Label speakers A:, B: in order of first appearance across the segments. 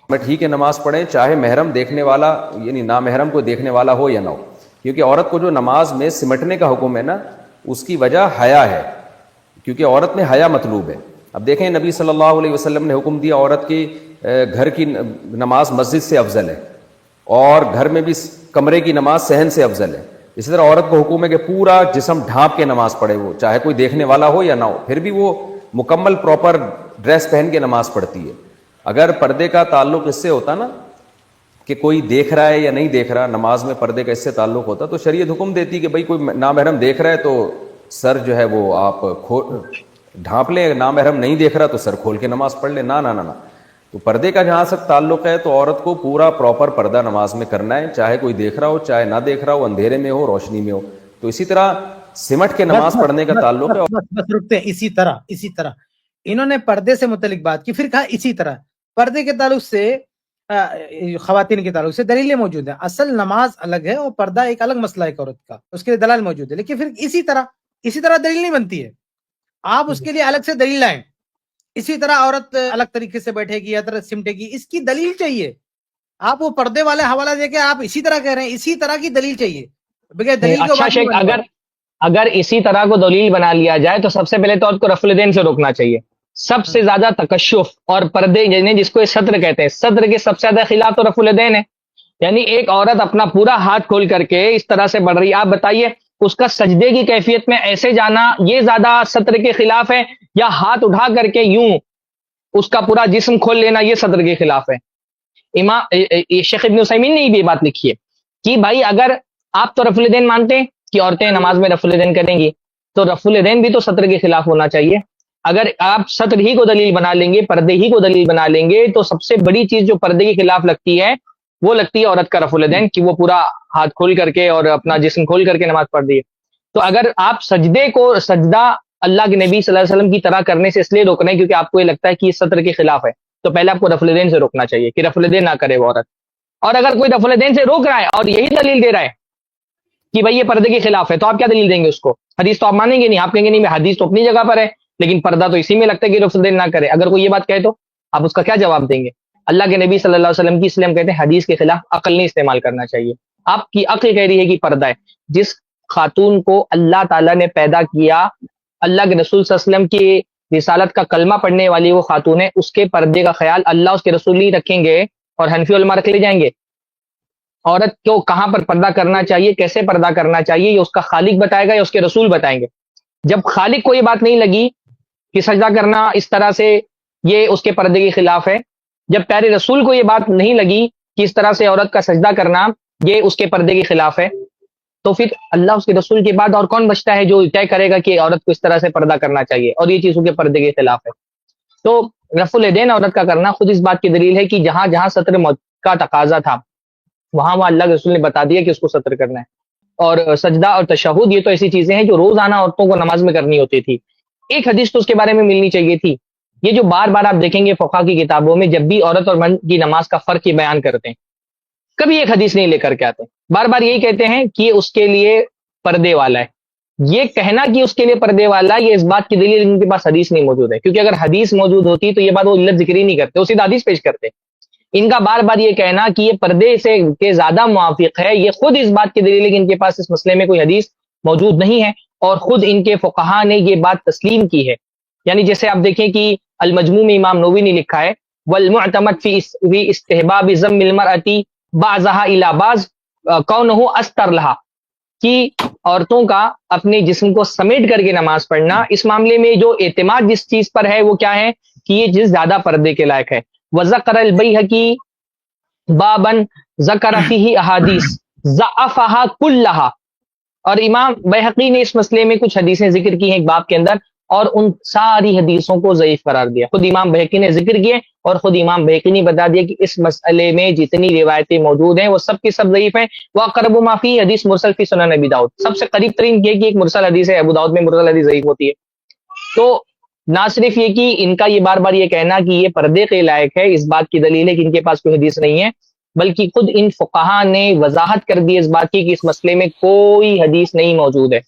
A: میں ٹھیک ہے نماز پڑھیں چاہے محرم دیکھنے والا یعنی نامحرم کو دیکھنے والا ہو یا نہ ہو، کیونکہ عورت کو جو نماز میں سمٹنے کا حکم ہے نا، اس کی وجہ حیا ہے، کیونکہ عورت میں حیا مطلوب ہے۔ اب دیکھیں نبی صلی اللہ علیہ وسلم نے حکم دیا عورت کی گھر کی نماز مسجد سے افضل ہے، اور گھر میں بھی کمرے کی نماز صحن سے افضل ہے۔ اسی طرح عورت کو حکم ہے کہ پورا جسم ڈھانپ کے نماز پڑھے، وہ چاہے کوئی دیکھنے والا ہو یا نہ ہو، پھر بھی وہ مکمل پراپر ڈریس پہن کے نماز پڑھتی ہے۔ اگر پردے کا تعلق اس سے ہوتا نا کہ کوئی دیکھ رہا ہے یا نہیں دیکھ رہا، نماز میں پردے کا اس سے تعلق ہوتا تو شریعت حکم دیتی کہ بھئی کوئی نامحرم دیکھ رہا ہے تو سر جو ہے وہ آپ ڈھانپ لیں، اگر نامحرم نہیں دیکھ رہا تو سر کھول کے نماز پڑھ لیں۔ نہ تو پردے کا جہاں تک تعلق ہے تو عورت کو پورا پراپر پردہ نماز میں کرنا ہے، چاہے کوئی دیکھ رہا ہو چاہے نہ دیکھ رہا ہو، اندھیرے میں ہو روشنی میں ہو۔ تو اسی طرح سمٹ کے نماز پڑھنے کا تعلق ہے۔
B: بس رکتے ہیں اسی طرح انہوں نے پردے سے متعلق بات کی، پھر کہا اسی طرح پردے کے تعلق سے خواتین کے تعلق سے دلیلیں موجود ہیں۔ اصل نماز الگ ہے اور پردہ ایک الگ مسئلہ ہے عورت کا، اس کے لیے دلائل موجود ہے، لیکن پھر اسی طرح دلیل نہیں بنتی ہے، آپ اس کے لیے الگ سے دلیل لائیں۔ اسی طرح عورت الگ طریقے سے بیٹھے گی یا طرح سمٹے گی، اس کی دلیل چاہیے۔ آپ وہ پردے والے حوالہ دے کے آپ اسی طرح کہہ رہے ہیں، اسی طرح کی دلیل چاہیے، بغیر دلیل کے
C: اچھا شیخ، اگر اسی طرح کو دلیل بنا لیا جائے تو سب سے پہلے تو عورت کو رفع الیدین سے روکنا چاہیے۔ سب سے زیادہ تکشف اور پردے جس کو صدر کہتے ہیں، صدر کے سب سے زیادہ خلاف تو رفع الیدین ہے، یعنی ایک عورت اپنا پورا ہاتھ کھول کر کے اس طرح سے بڑھ رہی ہے۔ آپ بتائیے اس کا سجدے کی کیفیت میں ایسے جانا یہ زیادہ صدر کے خلاف ہے، یا ہاتھ اٹھا کر کے یوں اس کا پورا جسم کھول لینا یہ صدر کے خلاف ہے؟ شیخ ابن عثیمین نے بھی یہ بات لکھی ہے کہ بھائی اگر آپ تو رفع الیدین مانتے ہیں کہ عورتیں نماز میں رفع الیدین کریں گی، تو رفع الیدین بھی تو صدر کے خلاف ہونا چاہیے۔ اگر آپ صدر ہی کو دلیل بنا لیں گے، پردے ہی کو دلیل بنا لیں گے، تو سب سے بڑی چیز جو پردے کے خلاف لگتی ہے وہ لگتی ہے عورت کا رفع الیدین، کہ وہ پورا ہاتھ کھول کر کے اور اپنا جسم کھول کر کے نماز پڑھ دی ہے۔ تو اگر آپ سجدے کو سجدہ اللہ کے نبی صلی اللہ علیہ وسلم کی طرح کرنے سے اس لیے روک رہے ہیں کیونکہ آپ کو یہ لگتا ہے کہ یہ صدر کے خلاف ہے، تو پہلے آپ کو رفع الیدین سے روکنا چاہیے کہ رفع الیدین نہ کرے وہ عورت۔ اور اگر کوئی رفع الیدین سے روک رہا ہے اور یہی دلیل دے رہا ہے کہ بھائی یہ پردے کے خلاف ہے، تو آپ کیا دلیل دیں گے اس کو؟ حدیث تو آپ مانیں گے نہیں، آپ کہیں گے نہیں میں حدیث تو اپنی جگہ پر ہے لیکن پردہ تو اسی میں لگتا ہے کہ رفع الیدین نہ کرے۔ اگر کوئی یہ بات کہے تو آپ اس کا کیا جواب دیں گے؟ اللہ کے نبی صلی اللہ علیہ وسلم کی، اس لیے ہم کہتے ہیں حدیث کے خلاف عقل نہیں استعمال کرنا چاہیے۔ آپ کی عقل کہہ رہی ہے کہ پردہ ہے۔ جس خاتون کو اللہ تعالیٰ نے پیدا کیا، اللہ کے رسول صلی اللہ علیہ وسلم کی رسالت کا کلمہ پڑھنے والی وہ خاتون ہے، اس کے پردے کا خیال اللہ اس کے رسول ہی رکھیں گے اور حنفی علماء رکھ لے جائیں گے؟ عورت کو کہاں پر پردہ کرنا چاہیے، کیسے پردہ کرنا چاہیے، یہ اس کا خالق بتائے گا یا اس کے رسول بتائیں گے؟ جب خالق کو یہ بات نہیں لگی کہ سجدہ کرنا اس طرح سے یہ اس کے پردے کے خلاف ہے، جب پیارے رسول کو یہ بات نہیں لگی کہ اس طرح سے عورت کا سجدہ کرنا یہ اس کے پردے کے خلاف ہے، تو پھر اللہ اس کے رسول کے بعد اور کون بچتا ہے جو طے کرے گا کہ عورت کو اس طرح سے پردہ کرنا چاہیے اور یہ چیز اس کے پردے کے خلاف ہے؟ تو رفع الیدین عورت کا کرنا خود اس بات کی دلیل ہے کہ جہاں جہاں ستر کا تقاضا تھا وہاں اللہ کے رسول نے بتا دیا کہ اس کو ستر کرنا ہے۔ اور سجدہ اور تشہد یہ تو ایسی چیزیں ہیں جو روزانہ عورتوں کو نماز میں کرنی ہوتی تھی، ایک حدیث تو اس کے بارے میں ملنی چاہیے تھی۔ یہ جو بار بار آپ دیکھیں گے فقہ کی کتابوں میں جب بھی عورت اور مرد کی نماز کا فرق یہ بیان کرتے ہیں، کبھی ایک حدیث نہیں لے کر کے آتے، بار بار یہی کہتے ہیں کہ اس کے لیے پردے والا ہے۔ یہ کہنا کہ اس کے لیے پردے والا، یہ اس بات کی دلیل ان کے پاس حدیث نہیں موجود ہے، کیونکہ اگر حدیث موجود ہوتی تو یہ بات وہ علت ذکر ہی نہیں کرتے، وہ سیدھا حدیث پیش کرتے۔ ان کا بار بار یہ کہنا کہ یہ پردے سے کے زیادہ موافق ہے، یہ خود اس بات کی دلیل ہے کہ ان کے پاس اس مسئلے میں کوئی حدیث موجود نہیں ہے، اور خود ان کے فقہا نے یہ بات تسلیم کی ہے۔ یعنی جیسے آپ دیکھیں کہ المجموع میں امام نووی نے لکھا ہے والمعتمد فی استحباب ضم المرأة بعضها الى بعض کونہ استر لہا، کہ عورتوں کا اپنے جسم کو سمیٹ کر کے نماز پڑھنا، اس معاملے میں جو اعتماد جس چیز پر ہے وہ کیا ہے کہ یہ چیز زیادہ پردے کے لائق ہے۔ وذکر البیہقی بابا ذکر فیہ احادیث ضعفها کلہا، اور امام بیہقی نے اس مسئلے میں کچھ حدیثیں ذکر کی ہیں ایک باب کے اندر، اور ان ساری حدیثوں کو ضعیف قرار دیا۔ خود امام بیہقی نے ذکر کیے اور خود امام بیہقی نے بتا دیا کہ اس مسئلے میں جتنی روایتیں موجود ہیں وہ سب کی سب ضعیف ہیں۔ وَأَقْرَبُ مَا فِي حدیث مرسل فی سنن ابی داؤد، سب سے قریب ترین یہ کہ ایک مرسل حدیث ہے، ابو داؤد میں مرسل حدیث ضعیف ہوتی ہے۔ تو نہ صرف یہ کہ ان کا یہ بار بار یہ کہنا کہ یہ پردے کے لائق ہے، اس بات کی دلیل ہے کہ ان کے پاس کوئی حدیث نہیں ہے، بلکہ خود ان فقہا نے وضاحت کر دی اس بات کی کہ اس مسئلے میں کوئی حدیث نہیں موجود ہے۔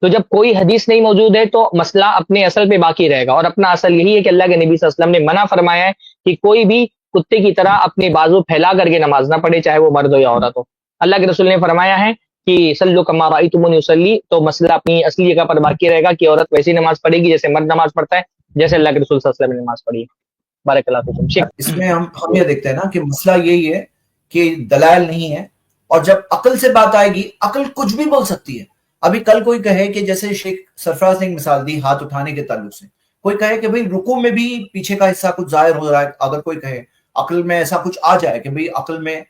C: تو جب کوئی حدیث نہیں موجود ہے تو مسئلہ اپنے اصل پہ باقی رہے گا، اور اپنا اصل یہی ہے کہ اللہ کے نبی صلی اللہ علیہ وسلم نے منع فرمایا ہے کہ کوئی بھی کتے کی طرح اپنی بازو پھیلا کر کے نماز نہ پڑھے، چاہے وہ مرد ہو یا عورت ہو۔ اللہ کے رسول نے فرمایا ہے کہ صلو کما رأیتمونی اصلی، تو مسئلہ اپنی اصلی جگہ پر باقی رہے گا کہ عورت ویسی نماز پڑھے گی جیسے مرد نماز پڑھتا ہے، جیسے اللہ کے رسول صلی اللہ علیہ وسلم نے نماز پڑھی ہے۔ بارک اللہ فیکم۔
D: اس میں ہم یہ دیکھتے ہیں نا کہ مسئلہ یہی ہے کہ دلائل نہیں ہے، اور جب عقل سے بات آئے گی، عقل کچھ بھی بول سکتی ہے۔ ابھی کل کوئی کہے کہ جیسے شیخ سرفراز نے ایک مثال دی ہاتھ اٹھانے کے تعلق سے، کوئی کہے کہ بھئی رکوع میں بھی پیچھے کا حصہ کچھ ظاہر ہو رہا ہے، اگر کوئی کہے عقل میں ایسا کچھ آ جائے کہ بھئی عقل میں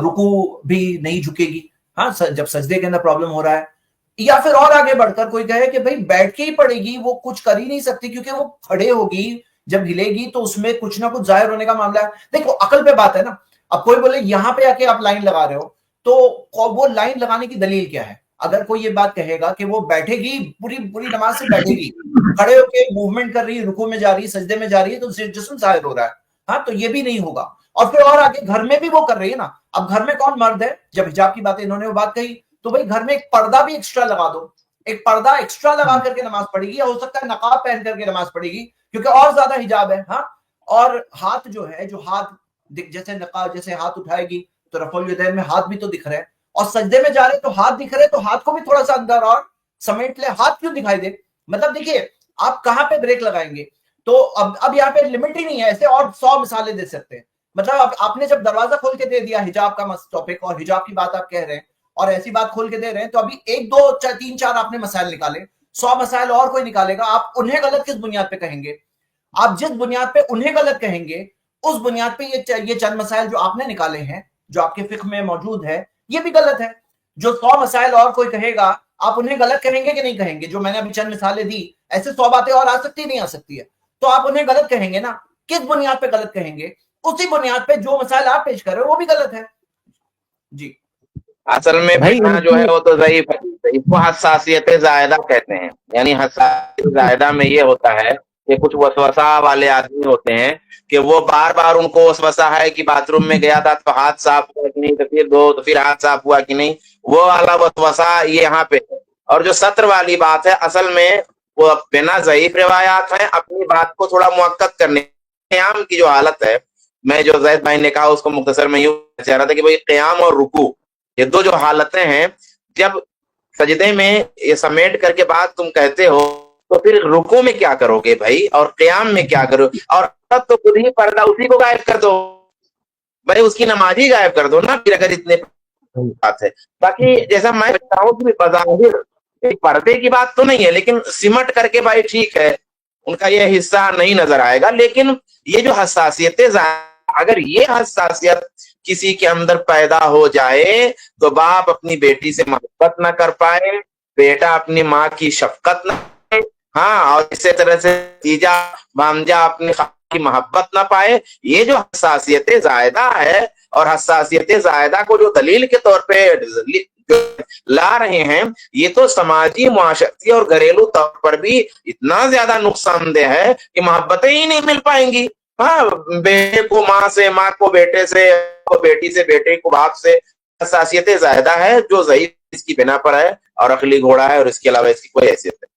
D: رکوع بھی نہیں جھکے گی، ہاں جب سجدے کے اندر پرابلم ہو رہا ہے، یا پھر اور آگے بڑھ کر کوئی کہے کہ بھئی بیٹھ کے ہی پڑے گی، وہ کچھ کر ہی نہیں سکتی کیونکہ وہ کھڑے ہوگی، جب ہلے گی تو اس میں کچھ نہ کچھ ظاہر ہونے کا معاملہ ہے۔ دیکھو عقل پہ بات ہے نا، اب کوئی بولے یہاں پہ آ کے آپ لائن لگا رہے ہو، تو وہ لائن لگانے کی دلیل کیا ہے؟ اگر کوئی یہ بات کہے گا کہ وہ بیٹھے گی، پوری نماز سے بیٹھے گی، کھڑے ہو کے موومنٹ کر رہی ہے، رکوع میں جا رہی ہے، سجدے میں جا رہی ہے، تو جسم ظاہر ہو رہا ہے، ہاں تو یہ بھی نہیں ہوگا۔ اور پھر اور آگے گھر میں بھی وہ کر رہی ہے نا، اب گھر میں کون مرد ہے؟ جب حجاب کی بات انہوں نے وہ بات کہی تو بھائی گھر میں ایک پردہ بھی ایکسٹرا لگا دو، ایک پردہ ایکسٹرا لگا کر کے نماز پڑھے گی، یا ہو سکتا ہے نقاب پہن کر کے نماز پڑھے گی کیونکہ اور زیادہ حجاب ہے، ہاں۔ اور ہاتھ جو ہے، جو ہاتھ جیسے نقاب جیسے ہاتھ اٹھائے گی تو رفع الیدین میں ہاتھ بھی تو دکھ رہے ہیں، اور سجدے میں جا رہے تو ہاتھ دکھ رہے، تو ہاتھ کو بھی تھوڑا سا اندر اور سمیٹ لے، ہاتھ کیوں دکھائی دے؟ مطلب دیکھیے آپ کہاں پہ بریک لگائیں گے؟ تو اب یہاں پہ لمٹ ہی نہیں ہے، ایسے اور 100 مثالیں دے سکتے ہیں۔ مطلب اب آپ نے جب دروازہ کھول کے دے دیا حجاب کا ٹاپک، اور حجاب کی بات آپ کہہ رہے ہیں اور ایسی بات کھول کے دے رہے ہیں، تو ابھی 1 2 3 4 آپ نے مسائل نکالے، 100 مسائل اور کوئی نکالے گا، آپ انہیں غلط کس بنیاد پہ کہیں گے؟ آپ جس بنیاد پہ انہیں غلط کہیں گے، اس بنیاد پہ یہ چند مسائل جو آپ نے نکالے ہیں، جو آپ کے فقہ میں موجود ہے، یہ بھی غلط ہے۔ جو 100 مسائل اور کوئی کہے گا، آپ انہیں غلط کہیں گے کہ نہیں کہیں گے؟ جو میں نے ابھی چند مثالیں دی، ایسے 100 باتیں اور آ سکتی نہیں آ سکتی ہے، تو آپ انہیں غلط کہیں گے نا۔ کس بنیاد پہ غلط کہیں گے؟ اسی بنیاد پہ جو مسائل آپ پیش کر رہے ہو وہ بھی غلط ہے۔ جی
E: اصل میں فتنہ جو ہے وہ تو ضعیف ہے، اس کو حساسیت زائدہ کہتے ہیں۔ یعنی حساسیت زائدہ میں یہ ہوتا ہے کہ کچھ وسوسہ والے آدمی ہوتے ہیں کہ وہ بار بار ان کو وسوسہ ہے کہ باتھ روم میں گیا تھا تو ہاتھ صاف ہوا کہ نہیں، تو پھر دو تو پھر ہاتھ صاف ہوا کہ نہیں، وہ والا وسوسہ یہ یہاں پہ ہے۔ اور جو سطر والی بات ہے، اصل میں وہ بنا ضعیف روایات ہیں، اپنی بات کو تھوڑا مؤکد کرنے، قیام کی جو حالت ہے، میں جو زید بھائی نے کہا اس کو مختصر میں یوں چاہ رہا تھا کہ بھئی قیام اور رکوع، یہ دو جو حالتیں ہیں، جب سجدے میں یہ سمیٹ کر کے بعد تم کہتے ہو تو پھر رکوع میں کیا کرو گے بھائی، اور قیام میں کیا کرو؟ اور تب تو خود ہی پردہ اسی کو غائب کر دو بھائی، اس کی نماز ہی غائب کر دو نا، پھر اگر اتنے بات ہے۔ باقی جیسا میں بتاؤں کہ بظاہر ایک پردے کی بات تو نہیں ہے، لیکن سمٹ کر کے بھائی ٹھیک ہے، ان کا یہ حصہ نہیں نظر آئے گا، لیکن یہ جو حساسیتیں، اگر یہ حساسیت کسی کے اندر پیدا ہو جائے تو باپ اپنی بیٹی سے محبت نہ کر پائے، بیٹا اپنی ماں کی شفقت نہ پائے، ہاں، اور اسی طرح سے نتیجہ بھانجا اپنی خالہ کی محبت نہ پائے۔ یہ جو حساسیت زائدہ ہے، اور حساسیت زائدہ کو جو دلیل کے طور پہ لا رہے ہیں، یہ تو سماجی، معاشرتی اور گھریلو طور پر بھی اتنا زیادہ نقصان دہ ہے کہ محبتیں ہی نہیں مل پائیں گی۔ ہاں، بیٹے کو ماں سے، ماں کو بیٹے سے، کو بیٹی سے، بیٹے کو باپ سے، حساسیت زائدہ ہے جو ضعیف اس کی بنا پر ہے اور عقلی گھوڑا ہے، اور اس کے علاوہ اس کی کوئی حیثیت نہیں۔